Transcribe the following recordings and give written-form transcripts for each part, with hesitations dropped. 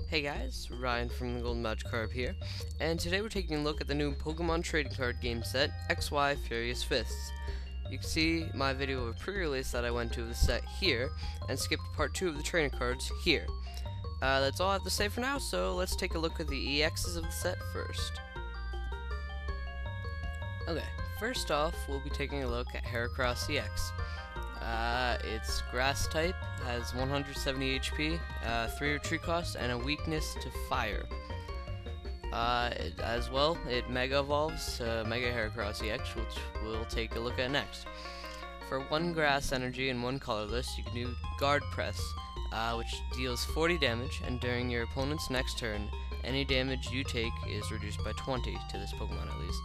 Hey guys, Ryan from the Golden Magikarp here, and today we're taking a look at the new Pokemon trading card game set, XY Furious Fists. You can see my video of a pre-release that I went to of the set here, and skipped part 2 of the trading cards here. That's all I have to say for now, so let's take a look at the EXs of the set first. Okay, first off, we'll be taking a look at Heracross EX. It's grass type, has 170 HP, 3 retreat cost, and a weakness to fire. As well, it Mega Evolves to Mega Heracross EX, which we'll take a look at next. For 1 grass energy and 1 colorless, you can do Guard Press, which deals 40 damage, and during your opponent's next turn, any damage you take is reduced by 20, to this Pokemon at least.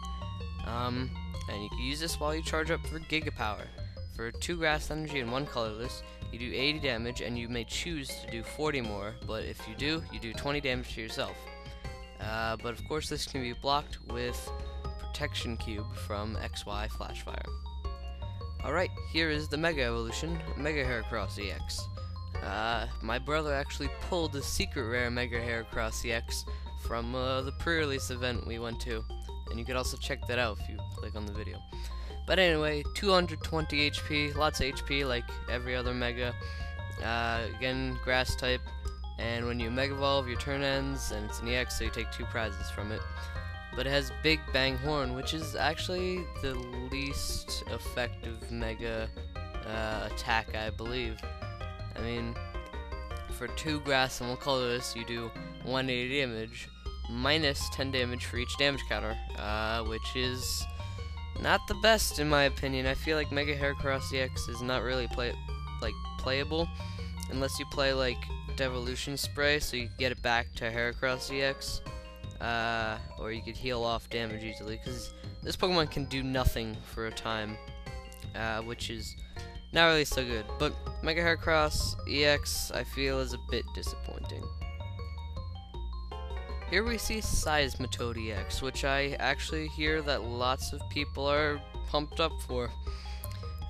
And you can use this while you charge up for Giga Power. For 2 grass energy and 1 colorless, you do 80 damage, and you may choose to do 40 more, but if you do 20 damage to yourself. But of course this can be blocked with Protection Cube from XY Flashfire. Alright, here is the Mega Evolution, Mega Heracross EX. My brother actually pulled the secret rare Mega Heracross EX from the pre-release event we went to, and you can also check that out if you click on the video. But anyway, 220 HP, lots of HP like every other Mega. Again, grass type, and when you Mega Evolve, your turn ends, and it's an EX, so you take 2 prizes from it. But it has Big Bang Horn, which is actually the least effective Mega attack, I believe. I mean, for 2 grass and 1 colorless, you do 180 damage, minus 10 damage for each damage counter, which is not the best in my opinion. I feel like Mega Heracross EX is not really playable unless you play like Devolution Spray, so you can get it back to Heracross EX, or you could heal off damage easily, because this Pokemon can do nothing for a time, which is not really so good. But Mega Heracross EX I feel is a bit disappointing. Here we see Seismitoad EX, which I actually hear that lots of people are pumped up for.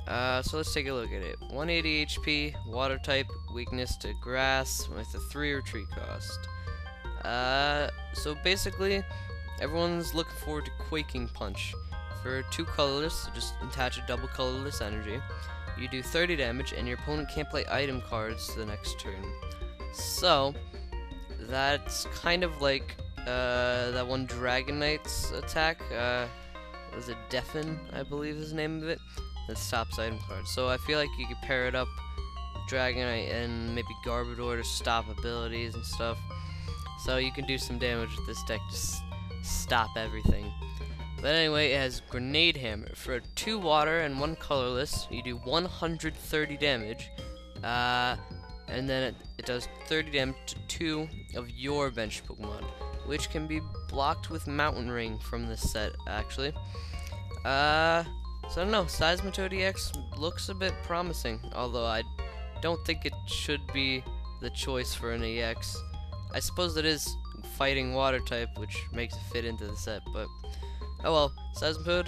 So let's take a look at it. 180 HP, water type, weakness to grass, with a 3 retreat cost. So basically, everyone's looking forward to Quaking Punch. For 2 colorless, so just attach a double colorless energy. You do 30 damage, and your opponent can't play item cards the next turn. So that's kind of like that one Dragonite's attack. Was it Deafen, I believe is the name of it, that stops item cards. So I feel like you could pair it up with Dragonite and maybe Garbodor to stop abilities and stuff. So you can do some damage with this deck, just stop everything. But anyway, it has Grenade Hammer. For 2 water and 1 colorless, you do 130 damage. And then it does 30 damage to 2 of your bench Pokemon, which can be blocked with Mountain Ring from this set, actually. So I don't know, Seismitoad EX looks a bit promising, although I don't think it should be the choice for an EX. I suppose it is fighting water type, which makes it fit into the set, but oh well. Seismitoad,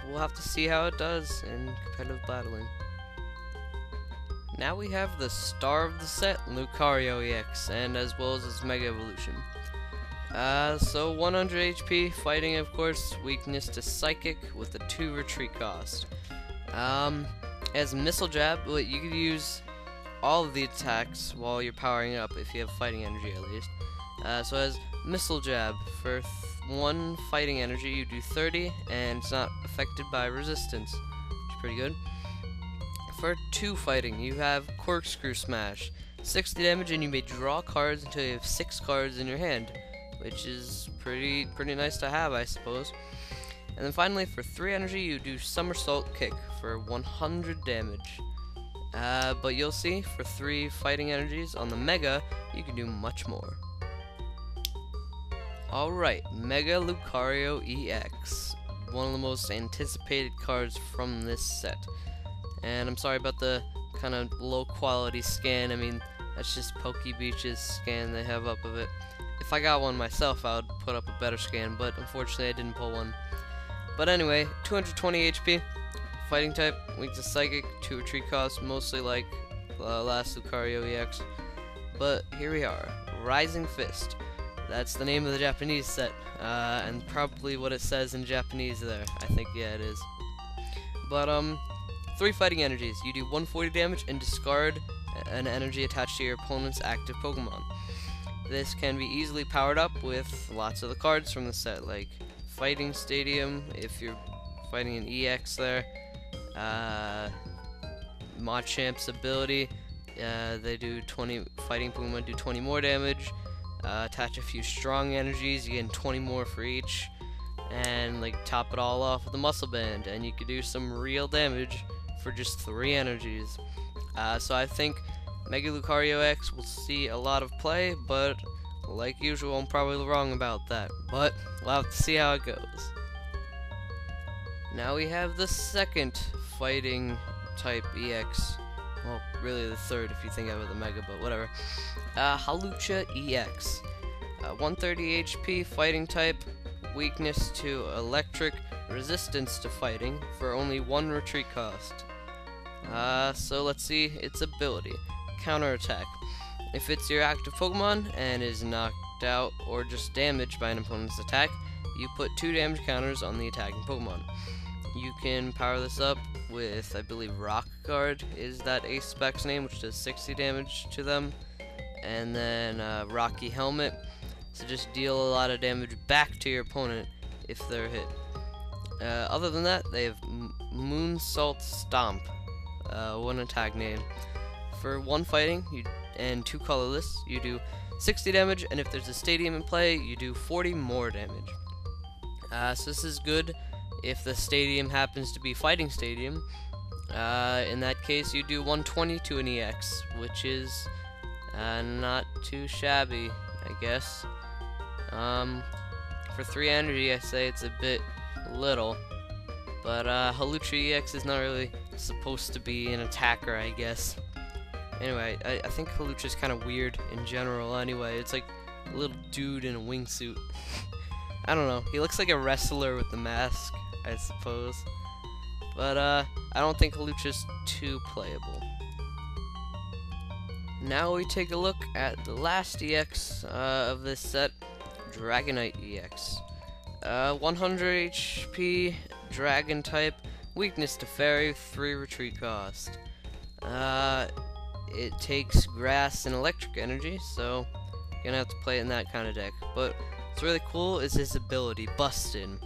we'll have to see how it does in competitive battling. Now we have the star of the set, Lucario EX, and as well as its Mega Evolution. So 100 HP, fighting of course, weakness to Psychic with a 2 retreat cost. As Missile Jab, you can use all of the attacks while you're powering up if you have fighting energy at least. So as Missile Jab, for 1 fighting energy you do 30, and it's not affected by resistance, which is pretty good. For 2 fighting, you have Corkscrew Smash, 60 damage, and you may draw cards until you have 6 cards in your hand, which is pretty nice to have, I suppose. And then finally, for 3 energy, you do Somersault Kick for 100 damage. But you'll see, for 3 fighting energies on the Mega, you can do much more. Alright, Mega Lucario EX, one of the most anticipated cards from this set. And I'm sorry about the kind of low quality scan. I mean, that's just PokeBeach's scan they have up of it. If I got one myself, I would put up a better scan, but unfortunately I didn't pull one. But anyway, 220 HP, fighting type, weak to Psychic, 2 retreat cost, mostly like last Lucario EX. But here we are, Rising Fist. That's the name of the Japanese set, and probably what it says in Japanese there. I think, yeah, it is. But, 3 fighting energies. You do 140 damage and discard an energy attached to your opponent's active Pokemon. This can be easily powered up with lots of the cards from the set, like Fighting Stadium, if you're fighting an EX there, Machamp's ability, they do 20, fighting Pokemon do 20 more damage, attach a few strong energies, you get 20 more for each, and like top it all off with a Muscle Band, and you can do some real damage for just 3 energies. So I think Mega Lucario X will see a lot of play, but like usual, I'm probably wrong about that. But we'll have to see how it goes. Now we have the second fighting type EX. Well, really the third if you think of it the Mega, but whatever. Hawlucha EX. 130 HP fighting type, weakness to electric, resistance to fighting for only 1 retreat cost. So let's see its ability. Counterattack. If it's your active Pokemon and is knocked out or just damaged by an opponent's attack, you put 2 damage counters on the attacking Pokemon. You can power this up with, I believe, Rock Guard is that Ace Spec's name, which does 60 damage to them. And then Rocky Helmet, so just deal a lot of damage back to your opponent if they're hit. Other than that, they have Moonsault Stomp, 1 attack name. For 1 fighting and 2 colorless, you do 60 damage, and if there's a stadium in play, you do 40 more damage. So this is good if the stadium happens to be Fighting Stadium. In that case, you do 120 to an EX, which is not too shabby, I guess. For 3 energy, I say it's a bit little, but Hawlucha EX is not really supposed to be an attacker, I guess. Anyway, I think Hawlucha's kind of weird in general anyway. It's like a little dude in a wingsuit. I don't know. He looks like a wrestler with the mask, I suppose. But I don't think Hawlucha's too playable. Now we take a look at the last EX of this set, Dragonite EX. 100 HP, Dragon type, weakness to Fairy, 3 retreat cost. It takes grass and electric energy, so you're gonna have to play it in that kind of deck. But what's really cool is his ability, Bustin'.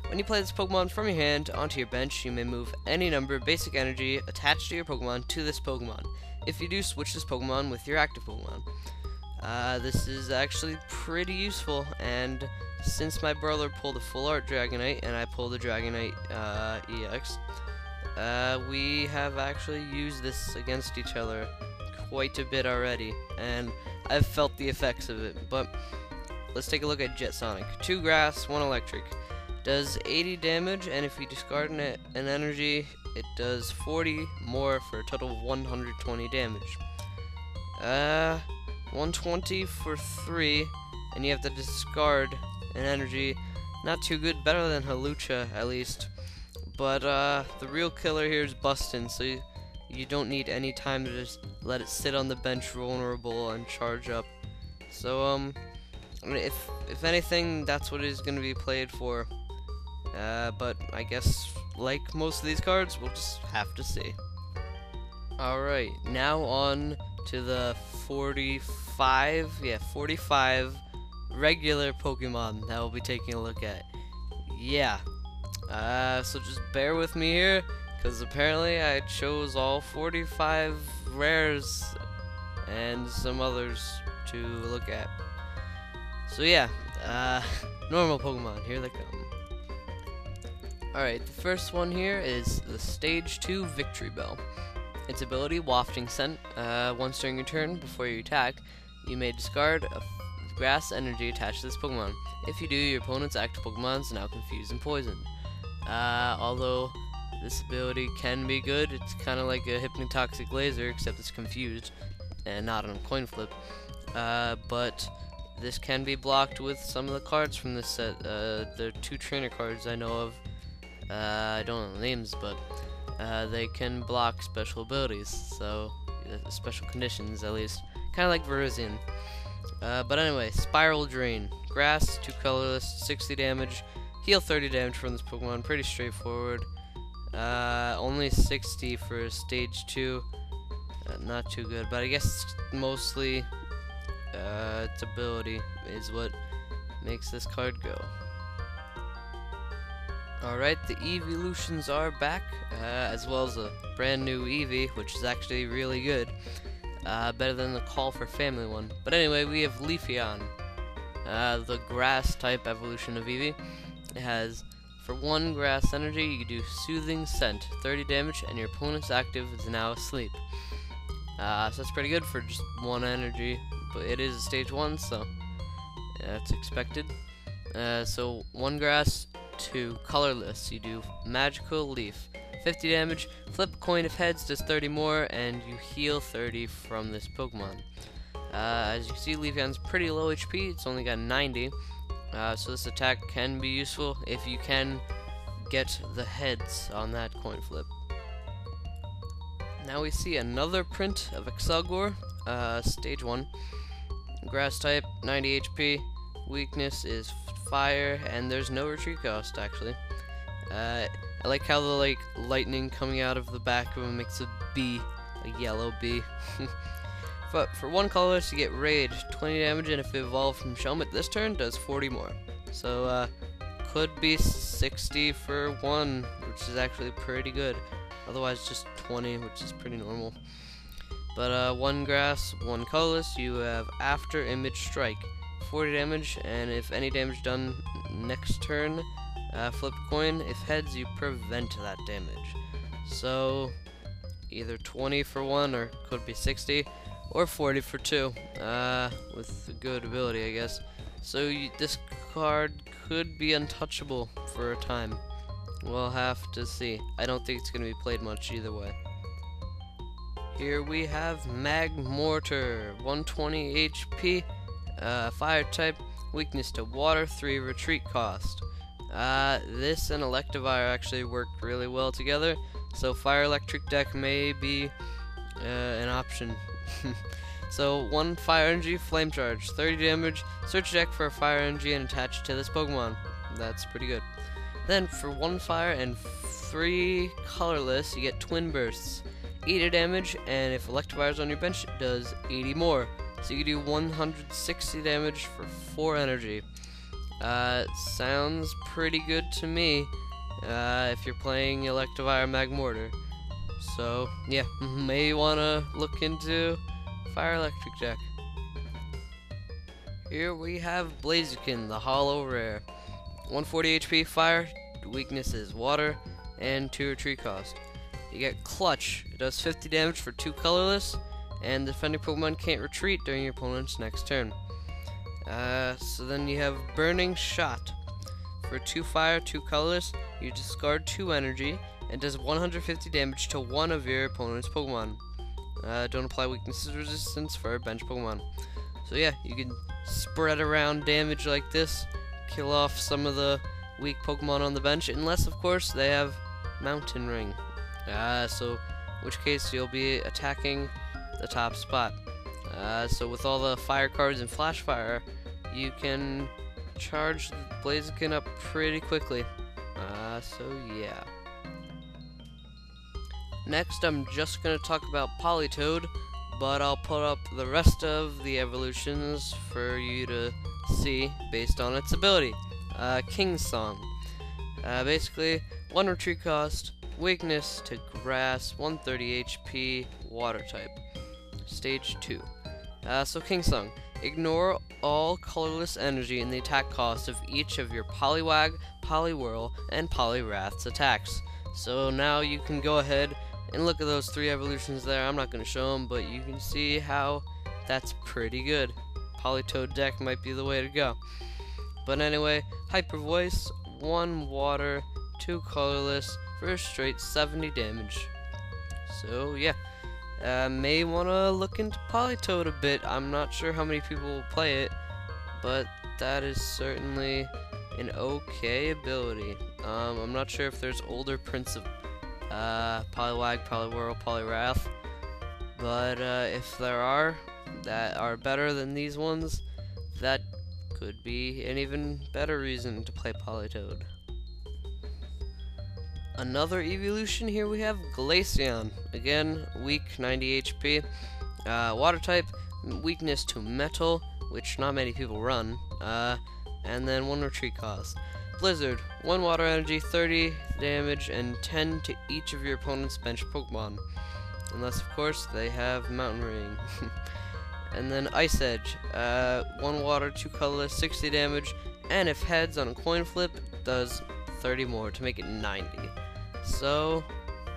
When you play this Pokemon from your hand onto your bench, you may move any number of basic energy attached to your Pokemon to this Pokemon. If you do, switch this Pokemon with your active Pokemon. This is actually pretty useful, and since my brother pulled a full art Dragonite and I pulled a Dragonite EX, we have actually used this against each other quite a bit already, and I've felt the effects of it. But let's take a look at Jet Sonic. 2 grass, 1 electric. Does 80 damage, and if you discard an energy, it does 40 more for a total of 120 damage. 120 for 3, and you have to discard an energy. Not too good, better than Hawlucha at least. But the real killer here is Bustin', so you don't need any time to just let it sit on the bench vulnerable and charge up. So if anything, that's what it is going to be played for. But I guess, like most of these cards, we'll just have to see. Alright, now on to the 45 regular Pokemon that we'll be taking a look at. Yeah, so just bear with me here, because apparently I chose all 45 rares and some others to look at. So yeah, normal Pokemon, here they come. Alright, the first one here is the Stage 2 Victreebel. Its ability, Wafting Scent. Once during your turn, before you attack, you may discard a grass energy attached to this Pokemon. If you do, your opponent's active Pokemon is now confused and poisoned. Although this ability can be good, it's kind of like a Hypnotoxic Laser, except it's confused and not on a coin flip. But this can be blocked with some of the cards from this set. The 2 trainer cards I know of. I don't know the names, but they can block special abilities, so special conditions at least. Kind of like Virizion. But anyway, Spiral Drain. Grass, 2 colorless, 60 damage. Heal 30 damage from this Pokemon. Pretty straightforward. Only 60 for stage 2. Not too good, but I guess mostly its ability is what makes this card go. Alright, the evolutions are back, as well as a brand new Eevee, which is actually really good. Better than the Call for Family one. But anyway, we have Leafeon, the grass type evolution of Eevee. It has, for 1 grass energy, you can do Soothing Scent, 30 damage, and your opponent's active is now asleep. So that's pretty good for just 1 energy, but it is a stage 1, so that's expected. So 1 grass, 2 colorless, you do Magical Leaf, 50 damage, flip a coin if heads does 30 more, and you heal 30 from this Pokemon. As you can see, Leafeon's pretty low HP, it's only got 90, so this attack can be useful if you can get the heads on that coin flip. Now we see another print of Excelgor, stage 1, grass type, 90 HP, weakness is fire, and there's no retreat cost actually. I like how the lightning coming out of the back of him makes a bee, a yellow bee. But for 1 colorless, you get Rage, 20 damage, and if it evolved from Shelmet this turn, does 40 more. So could be 60 for 1, which is actually pretty good. Otherwise, just 20, which is pretty normal. But 1 grass, 1 colorless, you have After Image Strike, 40 damage, and if any damage done next turn, flip a coin. If heads, you prevent that damage. So either 20 for 1, or could be 60, or 40 for 2, with a good ability, I guess. So this card could be untouchable for a time. We'll have to see. I don't think it's going to be played much either way. Here we have Magmortar, 120 HP, fire type, weakness to water, 3 retreat cost. This and Electivire actually work really well together, so Fire Electric deck may be an option. So 1 fire energy, flame charge, 30 damage, search deck for a fire energy and attach it to this Pokemon. That's pretty good. Then for 1 fire and 3 colorless, you get Twin Bursts, 80 damage, and if Electivire's on your bench, it does 80 more. So you can do 160 damage for 4 energy. Sounds pretty good to me, if you're playing Electivire Magmortar. So yeah, may wanna look into Fire Electric deck. Here we have Blaziken, the Hollow Rare. 140 HP, fire, weakness is water, and 2 retreat cost. You get Clutch, it does 50 damage for 2 colorless, and the defending Pokemon can't retreat during your opponent's next turn. So then you have Burning Shot. For 2 fire, 2 colorless, you discard 2 energy, and does 150 damage to 1 of your opponent's Pokemon. Don't apply weaknesses resistance for a bench Pokemon. So yeah, you can spread around damage like this, kill off some of the weak Pokemon on the bench, unless of course they have Mountain Ring. So in which case you'll be attacking the top spot. So with all the fire cards and Flash Fire, you can charge Blaziken up pretty quickly. So yeah. Next, I'm just going to talk about Politoed, but I'll put up the rest of the evolutions for you to see based on its ability. King's Song. Basically, 1 retreat cost, weakness to grass, 130 HP, water type. Stage 2. So King's Song. Ignore all colorless energy in the attack cost of each of your Poliwag, Poliwhirl, and Poliwrath's attacks. So now you can go ahead and look at those 3 evolutions there. I'm not going to show them, but you can see how that's pretty good. Politoed deck might be the way to go. But anyway, Hyper Voice, 1 water, 2 colorless, for a straight 70 damage. So yeah, may want to look into Politoed a bit. I'm not sure how many people will play it, but that is certainly an okay ability. I'm not sure if there's older prints of Poliwag, Poliwhirl, Poliwrath, but if there are, that are better than these ones, that could be an even better reason to play Politoed. Another evolution here we have Glaceon. Again, weak, 90 HP. Water type, weakness to metal, which not many people run. And then 1 retreat cost. Blizzard, 1 water energy, 30 damage, and 10 to each of your opponent's bench Pokemon. Unless, of course, they have Mountain Ring. And then Ice Edge, 1 water, 2 colorless, 60 damage, and if heads on a coin flip, does 30 more to make it 90. So,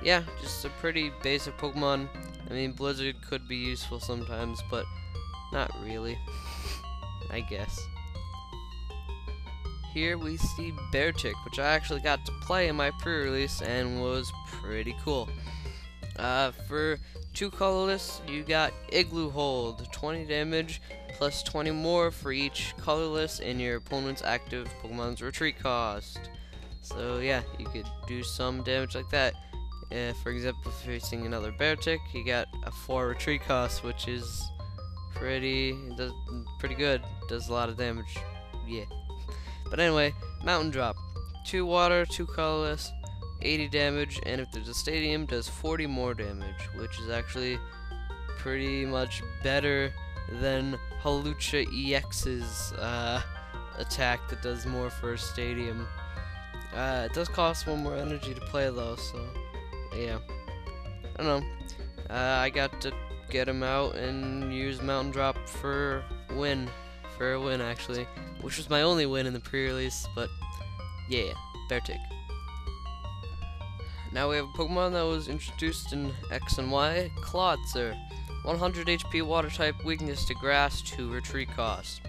yeah, just a pretty basic Pokemon. I mean, Blizzard could be useful sometimes, but not really, I guess. Here we see Beartic, which I actually got to play in my pre-release and was pretty cool. For 2 colorless, you got Igloo Hold, 20 damage, plus 20 more for each colorless in your opponent's active Pokemon's retreat cost. So yeah, you could do some damage like that. For example, facing another Beartic, you got a 4 retreat cost, which is pretty good. Does a lot of damage. Yeah. But anyway, Mountain Drop, 2 water, 2 colorless, 80 damage, and if there's a stadium, does 40 more damage, which is actually pretty much better than Hawlucha EX's attack that does more for a stadium. It does cost 1 more energy to play though, so yeah. I don't know. I got to get him out and use Mountain Drop for a win actually, which was my only win in the pre-release, but yeah, Beartic. Now we have a Pokemon that was introduced in X and Y, Clawitzer. 100 HP water type, weakness to grass, 2 retreat cost.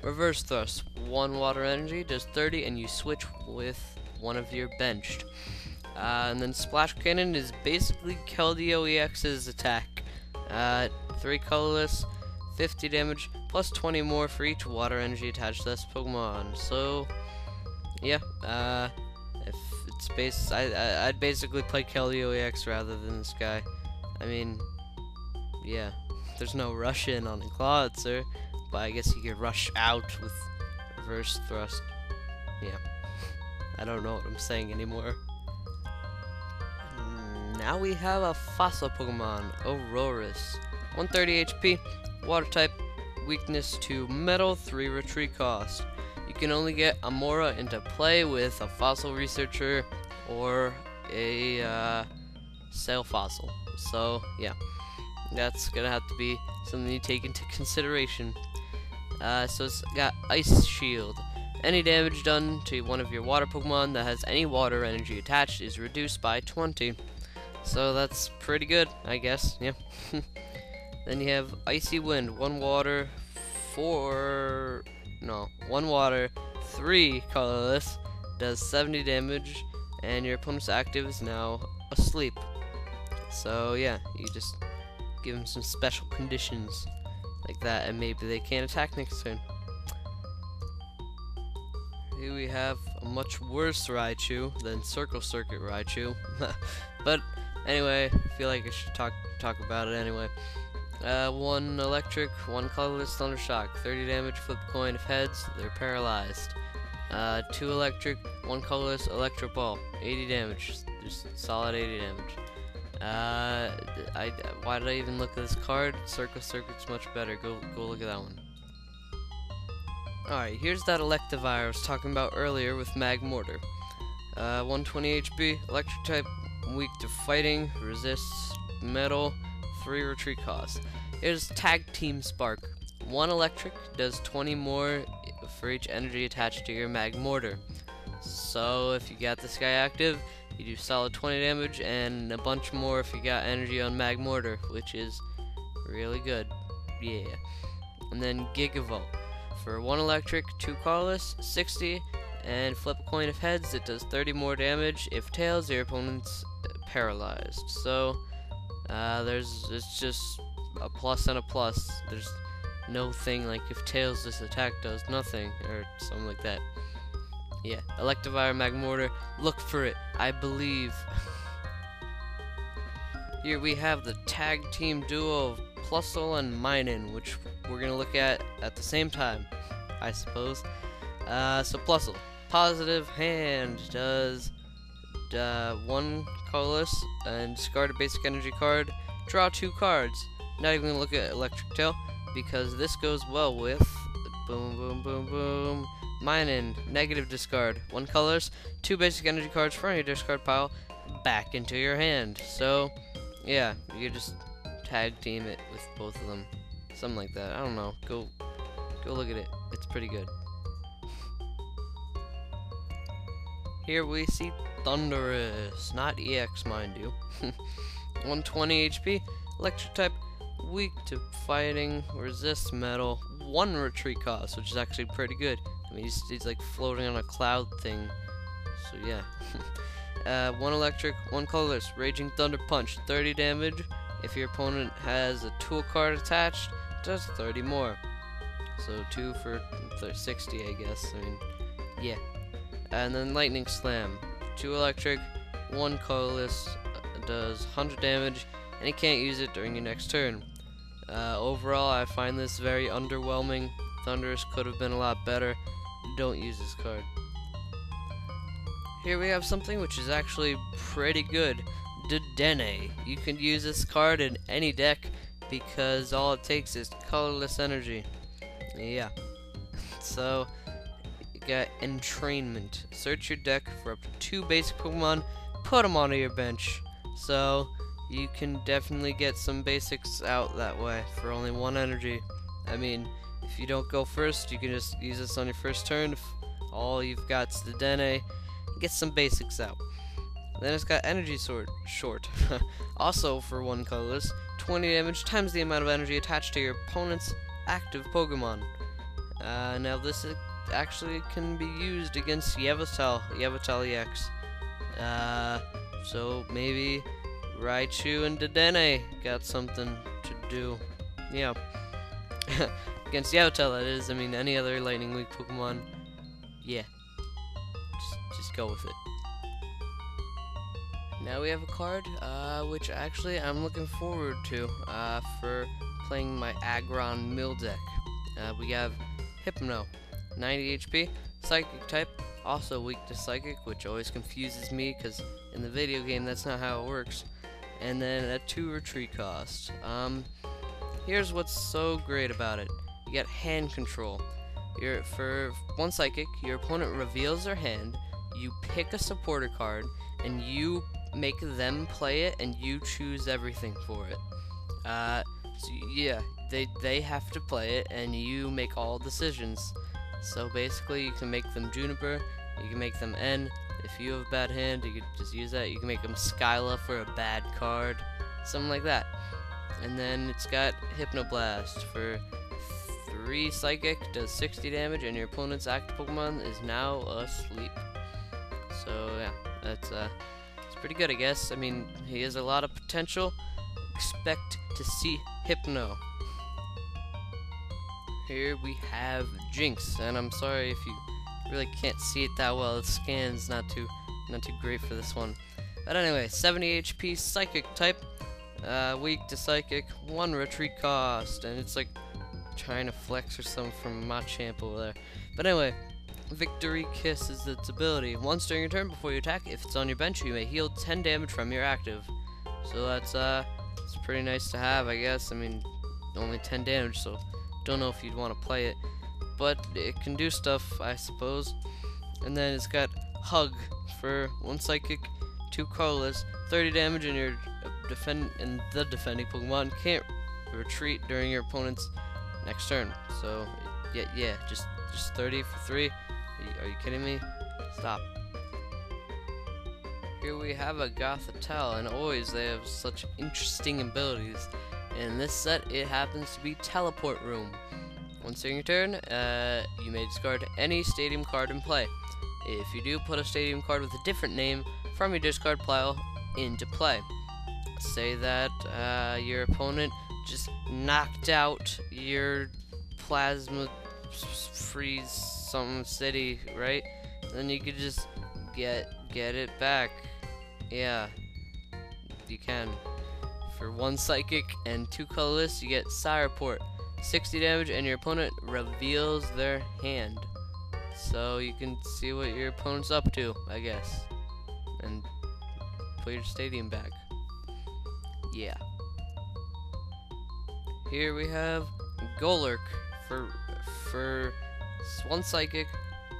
Reverse Thrust, 1 water energy, does 30, and you switch with one of your benched. And then Splash Cannon is basically Keldeo EX's attack. 3 colorless, 50 damage, plus 20 more for each water energy attached to this Pokemon. So, yeah, if it's base, I'd basically play Keldeo EX rather than this guy. I mean, yeah, there's no rush in on the Clawitzer, but I guess you could rush out with Reverse Thrust. Yeah, I don't know what I'm saying anymore. Now we have a fossil Pokemon, Aurorus. 130 HP, water type, weakness to metal, 3 retreat cost. You can only get Amora into play with a fossil researcher or a sail fossil. So yeah, that's gonna have to be something you take into consideration. So it's got Ice Shield. Any damage done to one of your water Pokemon that has any water energy attached is reduced by 20. So that's pretty good, I guess. Yeah. Then you have Icy Wind, 1 water, 1 water, 3 colorless, does 70 damage, and your opponent's active is now asleep. So yeah, you just give them some special conditions like that, and maybe they can't attack next turn. Here we have a much worse Raichu than Circle Circuit Raichu. But anyway, I feel like I should talk about it anyway. 1 electric, 1 colorless Thundershock, 30 damage, flip a coin. If heads, they're paralyzed. 2 electric, 1 colorless Electro Ball, 80 damage, just solid 80 damage. Why did I even look at this card? Circle Circuit's much better. Go look at that one. Alright, here's that Electivire I was talking about earlier with Magmortar. 120 HP, electric type, weak to fighting, resists metal, 3 retreat cost. Here's Tag Team Spark. 1 electric, does 20 more for each energy attached to your Magmortar. So if you got this guy active, you do solid 20 damage and a bunch more if you got energy on Magmortar, which is really good. Yeah. And then Gigavolt. For 1 electric, 2 colorless, 60, and flip a coin. If heads, it does 30 more damage. If tails, your opponent's paralyzed. So it's just a plus and a plus. There's no thing like if tails, this attack does nothing or something like that. Yeah, Electivire, Magmortar, look for it, I believe. Here we have the tag team duo of Plusle and Minun, which we're gonna look at the same time, I suppose. So Plusle, positive hand, does 1 colorless and discard a basic energy card. Draw 2 cards. Not even gonna look at Electric Tail because this goes well with boom, boom, boom, boom. Minun, negative discard. 1 colors, 2 basic energy cards from your discard pile back into your hand. So, yeah, you just tag team it with both of them. Something like that. I don't know. Go look at it. It's pretty good. Here we see Thundurus, not EX, mind you. 120 HP, electric type, weak to fighting, resists metal, 1 retreat cost, which is actually pretty good. I mean, he's like floating on a cloud thing, so yeah. 1 electric, 1 colorless, Raging Thunder Punch, 30 damage. If your opponent has a tool card attached, it does 30 more. So 2 for 60, I guess. I mean, yeah. And then Lightning Slam, 2 electric, 1 colorless, does 100 damage, and you can't use it during your next turn. Overall, I find this very underwhelming. Thundurus could have been a lot better. Don't use this card. Here we have something which is actually pretty good. Dedenne. You can use this card in any deck because all it takes is colorless energy. Yeah. So, you got Entrainment. Search your deck for up to 2 basic Pokemon, put them onto your bench. So, you can definitely get some basics out that way for only 1 energy. I mean, if you don't go first, you can just use this on your first turn. If all you've got is Dedenne, get some basics out. Then it's got Energy Short. Also for 1 colorless, 20 damage times the amount of energy attached to your opponent's active Pokemon. Now this actually can be used against Yveltal EX. So maybe Raichu and Dedenne got something to do. Yeah. Against Yveltal, that is. I mean, any other Lightning Weak Pokemon, yeah. Just go with it. Now we have a card, which actually I'm looking forward to, for playing my Aggron Mill deck. We have Hypno, 90 HP, Psychic type, also weak to Psychic, which always confuses me, because in the video game that's not how it works. And then a 2 retreat cost. Here's what's so great about it. You get hand control. For 1 Psychic, your opponent reveals their hand, you pick a supporter card, and you make them play it, and you choose everything for it. So yeah, they have to play it, and you make all decisions. So basically, you can make them Juniper, you can make them N. If you have a bad hand, you could just use that. You can make them Skyla for a bad card, something like that. And then it's got Hypnoblast for 3 Psychic, does 60 damage, and your opponent's active Pokemon is now asleep. So yeah, that's it's pretty good, I guess. I mean, he has a lot of potential. Expect to see Hypno. Here we have Jynx, and I'm sorry if you really can't see it that well. The scan's not too great for this one. But anyway, 70 HP, Psychic type, weak to Psychic, 1 retreat cost, and it's like trying to flex or something from Machamp over there. But anyway, Victory Kiss is its ability. Once during your turn before you attack, if it's on your bench, you may heal 10 damage from your active. So that's it's pretty nice to have, I guess. I mean, only 10 damage, so don't know if you'd want to play it, but it can do stuff, I suppose. And then it's got Hug for 1 Psychic, 2 colorless, 30 damage, and your the defending Pokemon can't retreat during your opponent's next turn. So yeah, just 30 for 3. Are you kidding me? Stop. Here we have a Gothitelle, and always they have such interesting abilities. In this set, it happens to be Teleport Room. Once during your turn, you may discard any stadium card in play. If you do, put a stadium card with a different name from your discard pile into play. Say that your opponent just knocked out your Plasma Freeze some city, right? Then you could just get it back. Yeah, you can. For 1 psychic and 2 colorless, you get Psi Report. 60 damage, and your opponent reveals their hand. So you can see what your opponent's up to, I guess. And put your stadium back. Yeah. Here we have Golurk. For 1 psychic,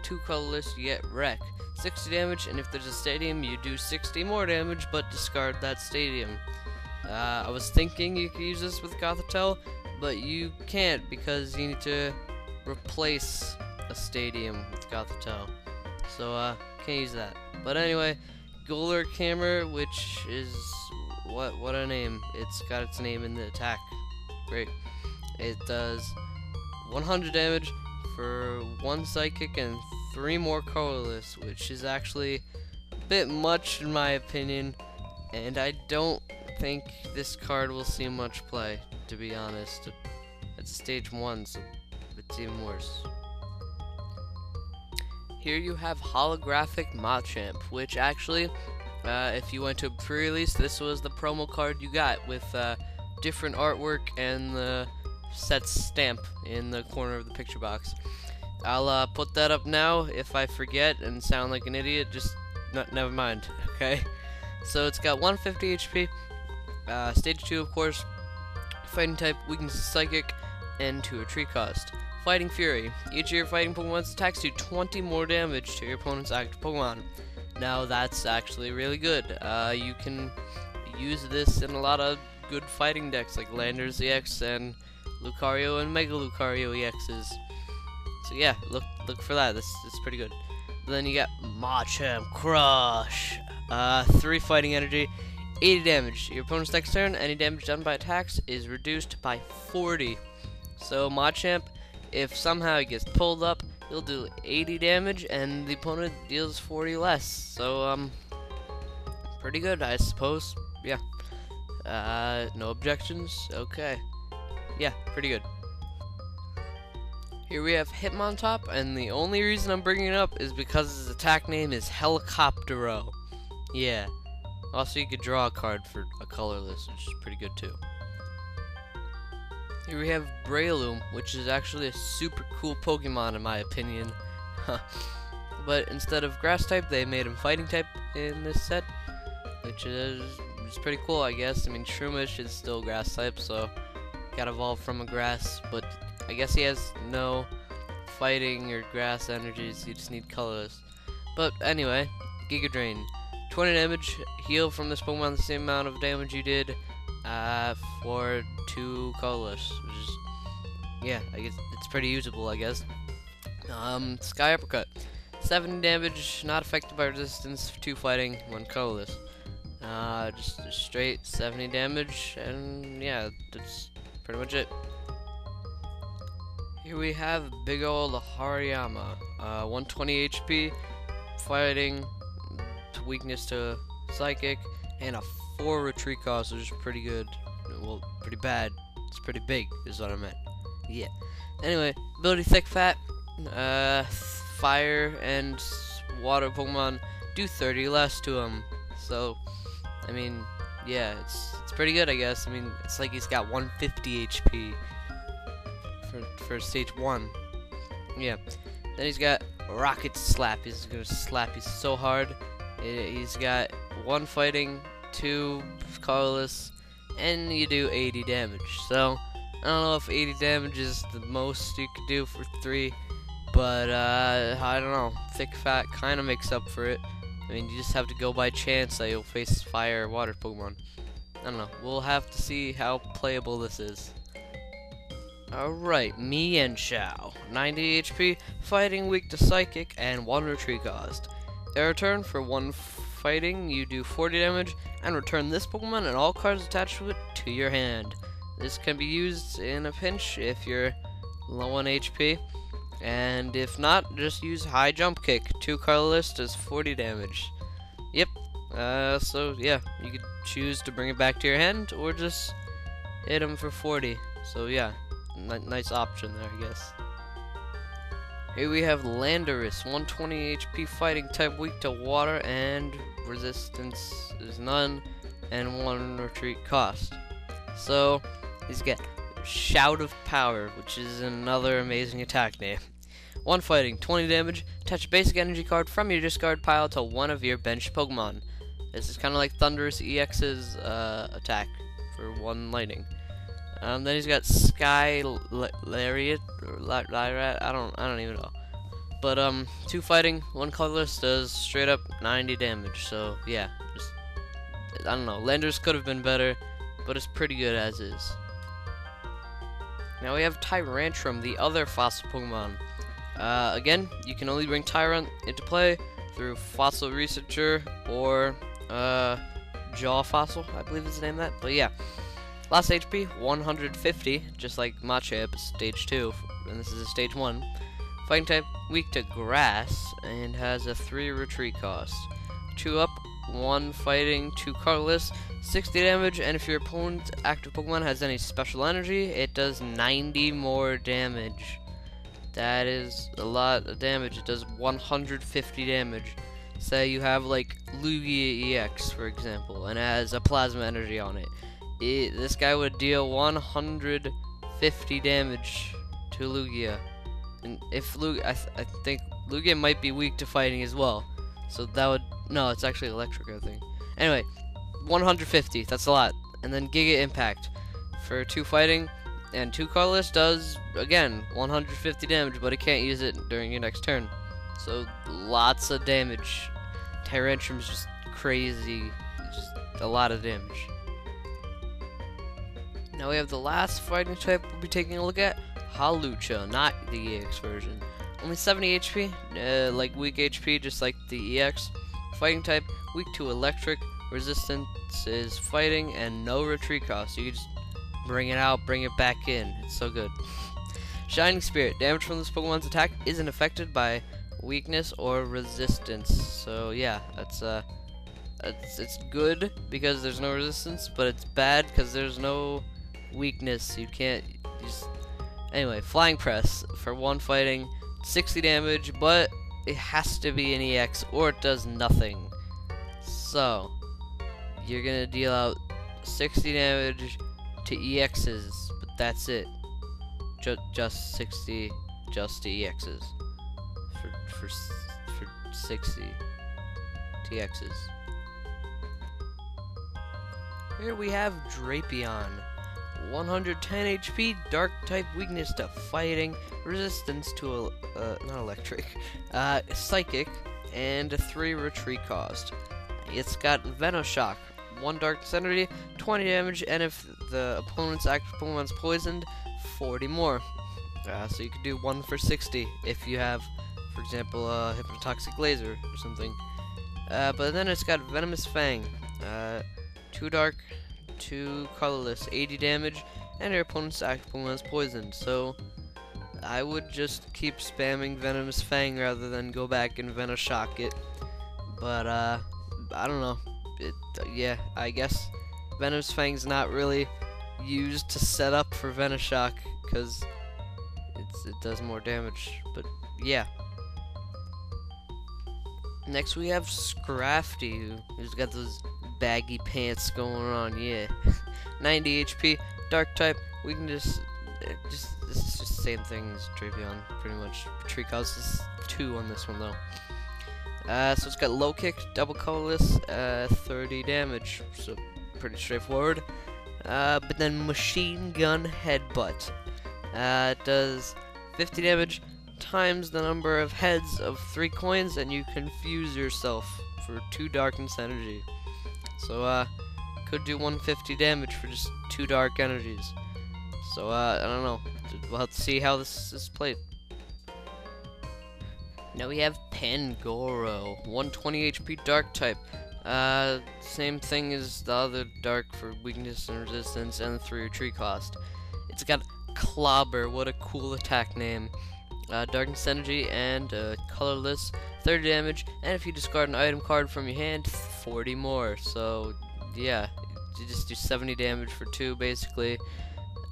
2 colorless, you get Wreck. 60 damage, and if there's a stadium, you do 60 more damage, but discard that stadium. I was thinking you could use this with Gothitelle, but you can't because you need to replace a stadium with Gothitelle. So, can't use that. But anyway, Golurk Hammer, which is what a name. It's got its name in the attack. Great. It does 100 damage for 1 psychic and 3 more colorless, which is actually a bit much in my opinion, and I don't think this card will see much play, to be honest. It's stage 1, so it's even worse. Here you have Holographic Machamp, which actually, if you went to a pre-release, this was the promo card you got with different artwork and the set stamp in the corner of the picture box. I'll put that up now. If I forget and sound like an idiot, just never mind, okay? So it's got 150 HP, stage 2 of course, fighting type, weakness is psychic, and 2 retreat cost. Fighting Fury. Each of your fighting Pokemon's attacks do 20 more damage to your opponent's active Pokemon. Now that's actually really good. You can use this in a lot of good fighting decks like Landers EX and Lucario and Mega Lucario EXs. So yeah, look for that. This is pretty good. Then you got Machamp Crush. 3 fighting energy, 80 damage. Your opponent's next turn, any damage done by attacks is reduced by 40. So Machamp, if somehow he gets pulled up, he'll do 80 damage, and the opponent deals 40 less. So pretty good, I suppose. Yeah. No objections. Okay. Yeah, pretty good. Here we have Hitmontop, and the only reason I'm bringing it up is because his attack name is Helicoptero. Yeah. Also, you could draw a card for a colorless, which is pretty good too. Here we have Breloom, which is actually a super cool Pokemon in my opinion. But instead of grass type, they made him fighting type in this set, which is pretty cool, I guess. I mean, Shroomish is still grass type, so got evolved from a grass, but I guess he has no fighting or grass energies. You just need colorless. But anyway, Giga Drain, 20 damage, heal from this Pokemon the same amount of damage you did for 2 colorless, which is, yeah, I guess it's pretty usable, I guess. Sky Uppercut, 70 damage, not affected by resistance, 2 fighting, 1 colorless. Just straight 70 damage, and yeah, that's pretty much it. Here we have big ol' Hariyama, 120 HP, fighting, weakness to psychic, and a 4 retreat cost, which is pretty good. Well, pretty bad. It's pretty big, is what I meant. Yeah. Anyway, ability Thick Fat, fire and water Pokemon do 30 less to him. So, I mean, yeah, it's pretty good, I guess. I mean, it's like he's got 150 HP for stage 1. Yeah. Then he's got Rocket Slap. He's gonna slap you so hard. He's got 1 fighting, 2 colorless, and you do 80 damage. So, I don't know if 80 damage is the most you could do for 3, but I don't know. Thick Fat kind of makes up for it. I mean, you just have to go by chance that you'll face fire or water Pokemon. I don't know. We'll have to see how playable this is. Alright, Mienshao. 90 HP, fighting, weak to psychic, and 1 retreat cost. At return, for 1 fighting, you do 40 damage, and return this Pokemon and all cards attached to it to your hand. This can be used in a pinch if you're low on HP, and if not, just use High Jump Kick. 2 colorless does 40 damage. Yep. So yeah, you could choose to bring it back to your hand, or just hit him for 40. So yeah, nice option there, I guess. Here we have Landorus, 120 HP, fighting type, weak to water, and resistance is none, and 1 retreat cost. So he's got Shout of Power, which is another amazing attack name. 1 fighting, 20 damage. Attach a basic energy card from your discard pile to one of your benched Pokemon. This is kind of like Thundurus EX's attack for 1 lightning. Then he's got Sky Lariat or Lyrat. I don't even know. But 2 fighting, 1 colorless does straight up 90 damage. So yeah, just I don't know. Landers could have been better, but it's pretty good as is. Now we have Tyrantrum, the other fossil Pokemon. Again, you can only bring Tyrant into play through Fossil Researcher or Jaw Fossil, I believe is the name of that. But yeah, last HP 150, just like Machamp, stage 2, and this is a stage 1. Fighting type, weak to grass, and has a 3 retreat cost. 2 up, 1 fighting, 2 colorless, 60 damage, and if your opponent's active Pokemon has any special energy, it does 90 more damage. That is a lot of damage. It does 150 damage. Say you have like Lugia EX, for example, and it has a plasma energy on it. This guy would deal 150 damage to Lugia. And if I think Lugia might be weak to fighting as well. So that would, no, it's actually electric, I think. Anyway, 150, that's a lot. And then Giga Impact for 2 fighting and 2 colorless does, again, 150 damage, but it can't use it during your next turn. So lots of damage. Tyrantrum's just crazy, just a lot of damage. Now we have the last fighting type we'll be taking a look at, Hawlucha, not the EX version. Only 70 HP, like weak HP, just like the EX. Fighting type, weak to electric, resistance is fighting, and no retreat cost. You can just bring it out, bring it back in. It's so good. Shining Spirit, damage from this Pokemon's attack isn't affected by weakness or resistance. So yeah, it's good because there's no resistance, but it's bad because there's no weakness. You can't just. Anyway, Flying Press for 1 fighting, 60 damage, but it has to be an EX or it does nothing. So you're gonna deal out 60 damage to EXs, but that's it. Just 60, just to EXs. For 60 TXs. Here we have Drapion. 110 HP, dark type, weakness to fighting, resistance to not electric, psychic, and a 3 retreat cost. It's got Venoshock, 1 darkness energy, 20 damage, and if the opponent's active Pokemon's poisoned, 40 more. So you could do 1 for 60 if you have, for example, Hypnotoxic Laser or something. But then it's got Venomous Fang, 2 dark, 2 colorless, 80 damage, and your opponent's active Pokemon is poisoned. So I would just keep spamming Venomous Fang rather than go back and Venoshock it. But I don't know. Yeah, I guess Venomous Fang's not really used to set up for Venoshock because it does more damage. But yeah. Next we have Scrafty, who's got those baggy pants going on, yeah. 90 HP, dark type, weakness, this is just the same thing as Drapion, pretty much. Retreat cost is 2 on this one though. So it's got low kick, double colorless, 30 damage, so pretty straightforward. But then Machine Gun Headbutt, it does 50 damage times the number of heads of 3 coins, and you confuse yourself for 2 darkness energy. So could do 150 damage for just 2 dark energies. So I don't know. We'll have to see how this is played. Now we have Pangoro, 120 HP dark type. Same thing as the other dark for weakness and resistance and 3 retreat cost. It's got Clobber, what a cool attack name. Darkness energy and colorless, 30 damage, and if you discard an item card from your hand, 40 more. So yeah, you just do 70 damage for 2 basically.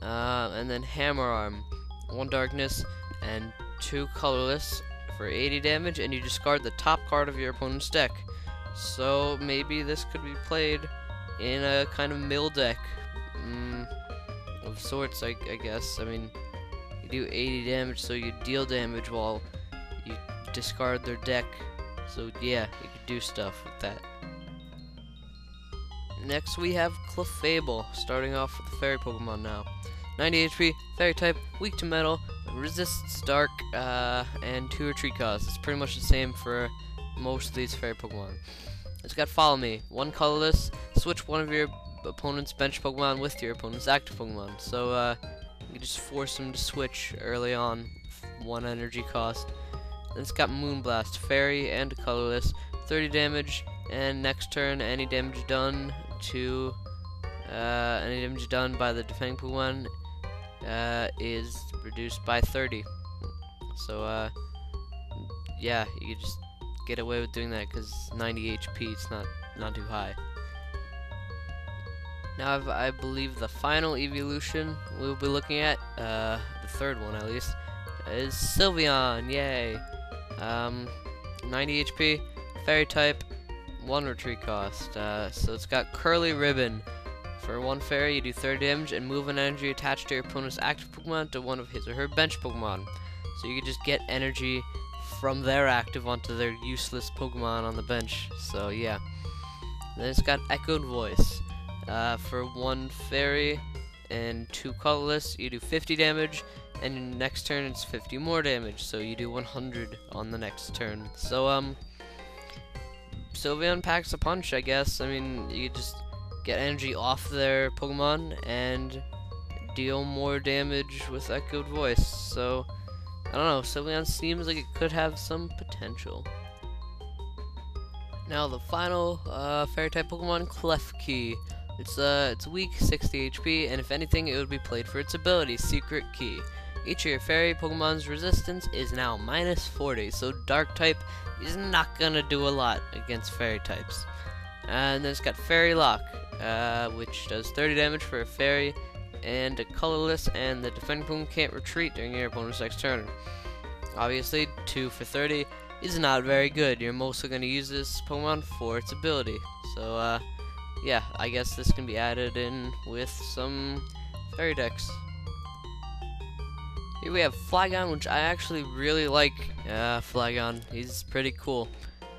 And then Hammer Arm, 1 darkness and 2 colorless for 80 damage, and you discard the top card of your opponent's deck. So maybe this could be played in a kind of mill deck, of sorts, I guess. I mean, you do 80 damage, so you deal damage while you discard their deck. So yeah, you could do stuff with that. Next we have Clefable, starting off with the Fairy Pokemon now. 90 HP, Fairy type, weak to metal, resists dark, and 2 retreat cost. It's pretty much the same for most of these Fairy Pokemon. It's got Follow Me, 1 colorless, switch one of your opponent's bench Pokemon with your opponent's active Pokemon. So you just force them to switch early on, 1 energy cost. Then it's got Moonblast, Fairy and colorless, 30 damage, and next turn any damage done by the defending Pokemon is reduced by 30. So yeah, you could just get away with doing that because 90 HP, it's not too high. Now I believe the final evolution we'll be looking at, the third one at least, is Sylveon. Yay! 90 HP, Fairy type, 1 retreat cost. So it's got Curly Ribbon. For 1 Fairy, you do 30 damage and move an energy attached to your opponent's active Pokemon to one of his or her bench Pokemon. So you can just get energy from their active onto their useless Pokemon on the bench. So yeah. Then it's got Echoed Voice. For 1 Fairy and 2 colorless, you do 50 damage, and next turn it's 50 more damage, so you do 100 on the next turn. So Sylveon packs a punch, I guess. I mean, you just get energy off their Pokemon and deal more damage with Echoed Voice. So I don't know, Sylveon seems like it could have some potential. Now the final Fairy type Pokemon, Klefki. It's weak, 60 HP, and if anything, it would be played for its ability, Secret Key. Each of your Fairy Pokemon's resistance is now minus 40, so Dark type is not gonna do a lot against Fairy types. And then it's got Fairy Lock, which does 30 damage for a Fairy and a colorless, and the defending Pokemon can't retreat during your opponent's next turn. Obviously, 2 for 30 is not very good. You're mostly gonna use this Pokemon for its ability. So yeah, I guess this can be added in with some Fairy decks. Here we have Flygon, which I actually really like. Flygon, he's pretty cool.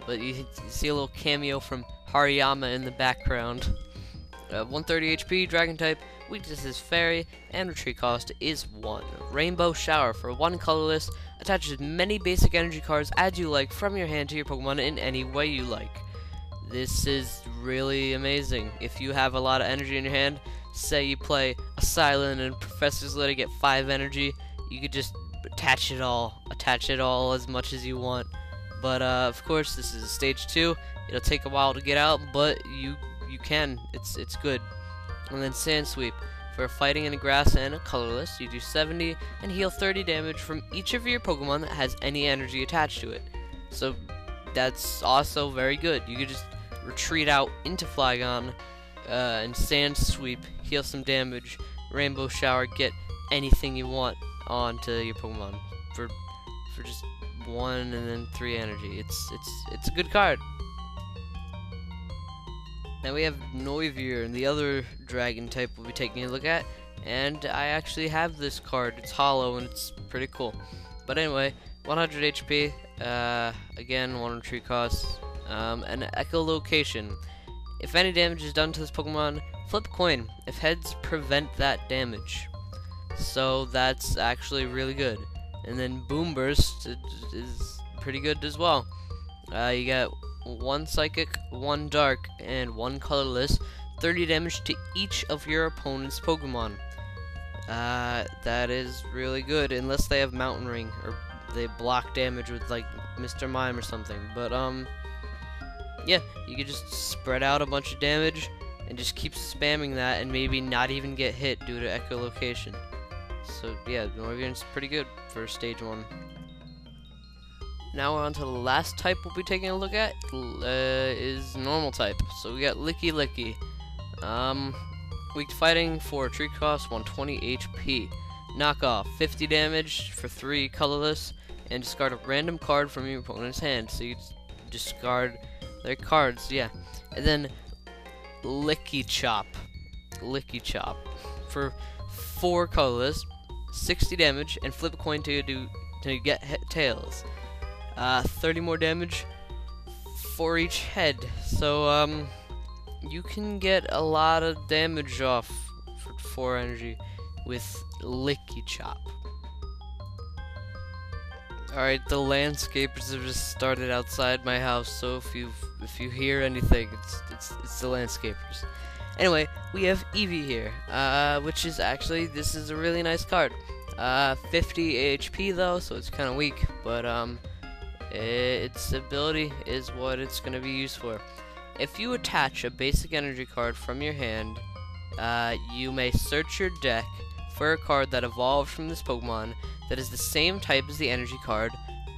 But you see a little cameo from Hariyama in the background. 130 HP, Dragon type, weakness is Fairy, and retreat cost is 1. Rainbow Shower, for 1 colorless, attaches as many basic energy cards as you like from your hand to your Pokemon in any way you like. This is really amazing. If you have a lot of energy in your hand, say you play a Silent and Professor's Litter, get 5 energy, you could just attach it all as much as you want. But of course, this is a stage 2. It'll take a while to get out, but you can. It's good. And then Sand Sweep. For fighting in a grass and a colorless, you do 70 and heal 30 damage from each of your Pokemon that has any energy attached to it. So that's also very good. You could just retreat out into Flygon and Sand Sweep, heal some damage, Rainbow Shower, get anything you want onto your Pokemon for just 1 and then 3 energy. It's a good card. Now we have Noivern, the other dragon type we'll be taking a look at, and I actually have this card. It's hollow and it's pretty cool. But anyway, 100 HP, again, 1 retreat cost, and echolocation. If any damage is done to this Pokemon, flip a coin. If heads, prevent that damage. So that's actually really good. And then Boom Burst is pretty good as well. You get 1 Psychic, 1 Dark, and 1 Colorless, 30 damage to each of your opponent's Pokemon. That is really good, unless they have Mountain Ring, or they block damage with, like, Mr. Mime or something. But, yeah, you can just spread out a bunch of damage, and just keep spamming that, and maybe not even get hit due to echolocation. So, yeah, Noivern's pretty good for stage 1. Now we're on to the last type we'll be taking a look at, is normal type. So we got Licky. Weak to fighting, 4 retreat cost, 120 HP. Knockoff, 50 damage for 3 colorless, and discard a random card from your opponent's hand. So you discard their cards, yeah. And then Licky Chop. Licky Chop for 4 colorless, 60 damage, and flip a coin to get tails. 30 more damage for each head. So you can get a lot of damage off for 4 energy with Licky Chop. Alright, the landscapers have just started outside my house, so if you hear anything, it's the landscapers. Anyway, we have Eevee here, which is actually, this is a really nice card. 50 HP though, so it's kind of weak, but its ability is what it's going to be used for. If you attach a basic energy card from your hand, you may search your deck for a card that evolved from this Pokemon that is the same type as the energy card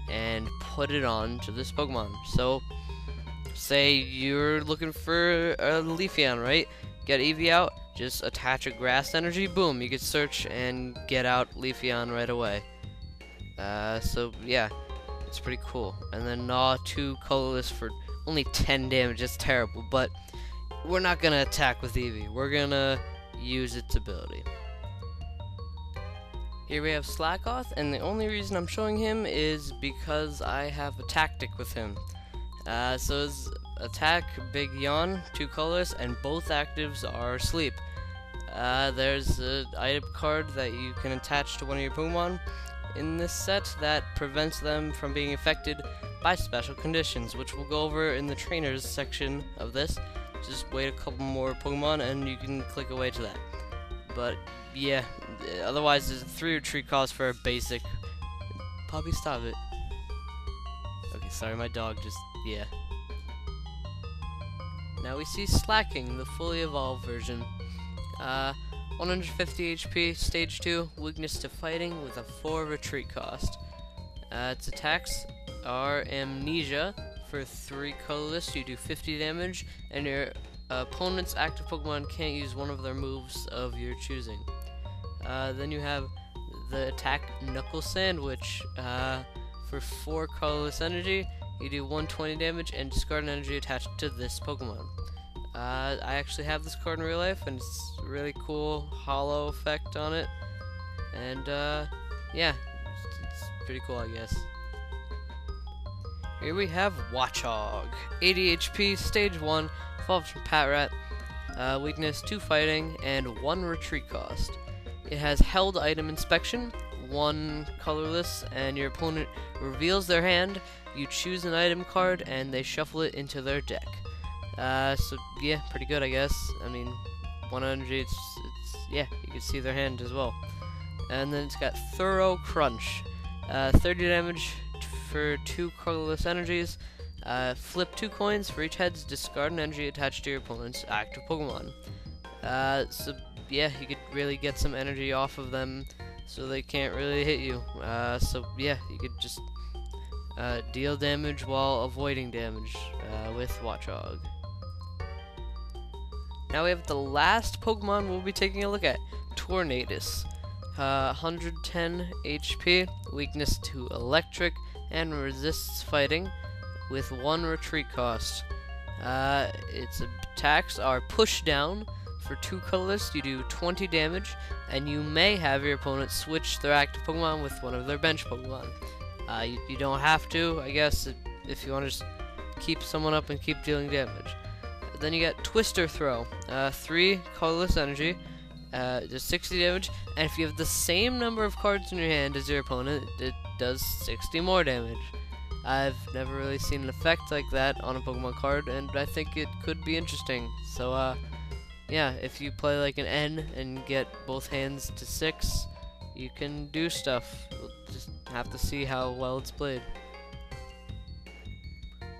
and put it on to this Pokemon. So, say you're looking for a Leafeon, right? Get Eevee out, just attach a grass energy, boom, you can search and get out Leafeon right away. So yeah, it's pretty cool. And then Gnaw 2 colorless for only 10 damage, that's terrible, but we're not gonna attack with Eevee, we're gonna use its ability. Here we have Slakoth, and the only reason I'm showing him is because I have a tactic with him. So his attack, Big Yawn, 2 colorless, and both actives are sleep. There's an item card that you can attach to one of your Pokemon in this set that prevents them from being affected by special conditions, which we'll go over in the trainers section of this. Just wait a couple more Pokemon and you can click away to that. But yeah, otherwise there's 3 retreat costs for a basic. Poppy, stop it. Okay, sorry, my dog just, yeah. Now we see Slacking, the fully evolved version. 150 HP, stage 2, weakness to fighting with a 4 retreat cost. Its attacks are Amnesia for 3 colorless, you do 50 damage, and your opponent's active Pokemon can't use one of their moves of your choosing. Then you have the attack Knuckle Sandwich for 4 colorless energy, you do 120 damage and discard an energy attached to this Pokemon. I actually have this card in real life, and it's a really cool hollow effect on it. And yeah, it's pretty cool, I guess. Here we have Watchog, 80 HP, stage 1, evolved from Patrat, weakness 2 fighting, and 1 retreat cost. It has held item inspection, 1 colorless, and your opponent reveals their hand, you choose an item card, and they shuffle it into their deck. So yeah, pretty good, I guess. I mean, 1 energy, it's yeah, you can see their hand as well. And then it's got Thorough Crunch, 30 damage for 2 colorless energies. Flip 2 coins for each head to discard an energy attached to your opponent's active Pokemon. So yeah, you could really get some energy off of them, so they can't really hit you. So yeah, you could just deal damage while avoiding damage with Watchog. Now we have the last Pokemon we'll be taking a look at, Tornadus. 110 HP, weakness to electric, and resists fighting with 1 retreat cost. Its attacks are Push Down for 2 colorless, you do 20 damage, and you may have your opponent switch their active Pokemon with one of their bench Pokemon. You don't have to, I guess, if you want to just keep someone up and keep dealing damage. Then you got Twister Throw, 3 colorless energy, does 60 damage, and if you have the same number of cards in your hand as your opponent, it does 60 more damage. I've never really seen an effect like that on a Pokemon card, and I think it could be interesting. So, yeah, if you play like an N and get both hands to 6, you can do stuff. We'll just have to see how well it's played.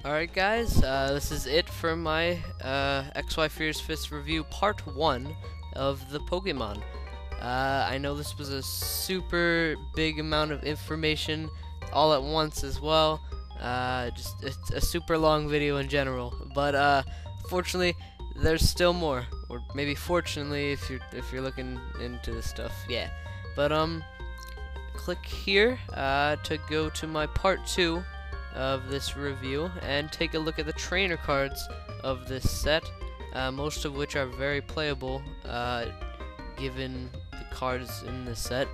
Alright guys, this is it for my XY Fierce Fist review part 1 of the Pokemon. I know this was a super big amount of information all at once as well. Just it's a super long video in general, but fortunately there's still more, or maybe fortunately if you're looking into this stuff. Yeah, but click here to go to my part 2 of this review and take a look at the trainer cards of this set. most of which are very playable, given the cards in the set.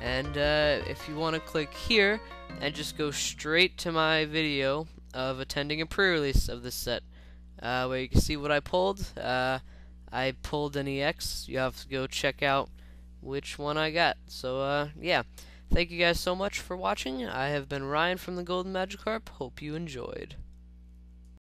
And if you want to click here and just go straight to my video of attending a pre-release of this set, where you can see what I pulled. I pulled an EX. You have to go check out which one I got. So yeah, thank you guys so much for watching. I have been Ryan from the Golden Magikarp. Hope you enjoyed.